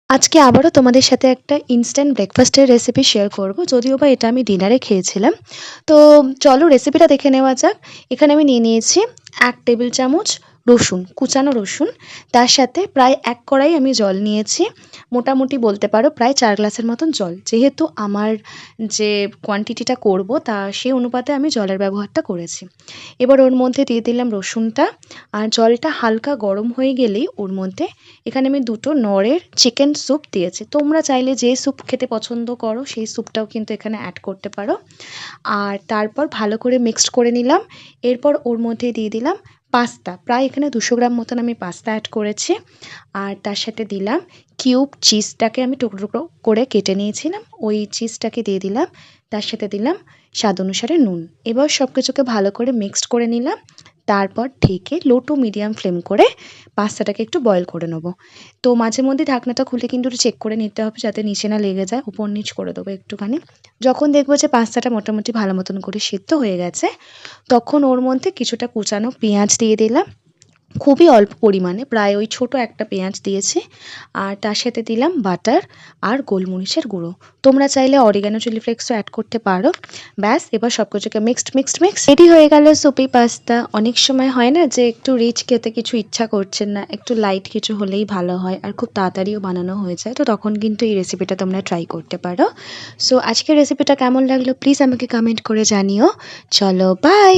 আজকে আবারও তোমাদের সাথে একটা ইনস্ট্যান্ট ব্রেকফাস্টের রেসিপি শেয়ার করব। যদিও বা এটা আমি ডিনারে খেয়েছিলাম। তো চলো রেসিপিটা দেখে নেওয়া যাক। এখানে আমি নিয়ে নিয়েছি ১ টেবিল চামচ রসুন, কুচানো রসুন। তার সাথে প্রায় ১ কড়াই আমি জল নিয়েছি। মোটামুটি বলতে পারো প্রায় ৪ গ্লাসের মতন জল। যেহেতু আমার যে কোয়ান্টিটিটা করব তা সেই অনুপাতে আমি জলের ব্যবহারটা করেছি। এবার ওর মধ্যে দিয়ে দিলাম রসুনটা। আর জলটা হালকা গরম হয়ে গেলেই ওর মধ্যে এখানে আমি ২ টো নড়ের চিকেন স্যুপ দিয়েছি। তোমরা চাইলে যে স্যুপ খেতে পছন্দ করো সেই স্যুপটাও কিন্তু এখানে অ্যাড করতে পারো। আর তারপর ভালো করে মিক্সড করে নিলাম। এরপর ওর মধ্যে দিয়ে দিলাম পাস্তা। প্রায় এখানে ২০০ গ্রাম মতন আমি পাস্তা অ্যাড করেছি। আর তার সাথে দিলাম কিউব চিজটাকে আমি টুকরো, টুকরো করে কেটে নিয়েছিলাম। ওই চিজটাকে দিয়ে দিলাম। তার সাথে দিলাম স্বাদ অনুসারে নুন। এবার সবকিছুকে ভালো করে মিক্সড করে নিলাম। তারপর ঢেকে লো টু মিডিয়াম ফ্লেম করে পাস্তাটাকে একটু বয়েল করে নেব। তো মাঝে মধ্যে ঢাকনাটা খুলে কিন্তু একটু চেক করে নিতে হবে যাতে নিচে না লেগে যায়। উপর নিচ করে দেবো একটুখানি। যখন দেখবো যে পাস্তাটা মোটামুটি ভালো মতন করে সিদ্ধ হয়ে গেছে, তখন ওর মধ্যে কিছুটা কুচানো পেঁয়াজ দিয়ে দিলাম। খুবই অল্প পরিমাণে, প্রায় ওই ছোট একটা পেঁয়াজ দিয়েছি। আর তার সাথে দিলাম বাটার আর গোলমরিচের গুঁড়ো। তোমরা চাইলে অরিগ্যানো চিলি ফ্লেক্সও অ্যাড করতে পারো। ব্যাস, এবার সব কিছুকে মিক্সড রেডি হয়ে গেল সুপি পাস্তা। অনেক সময় হয় না যে একটু রিচ খেতে কিছু ইচ্ছা করছে না, একটু লাইট কিছু হলেই ভালো হয় আর খুব তাড়াতাড়িও বানানো হয়ে যায়। তো তখন কিন্তু এই রেসিপিটা তোমরা ট্রাই করতে পারো। সো আজকের রেসিপিটা কেমন লাগলো প্লিজ আমাকে কমেন্ট করে জানিও। চলো বাই।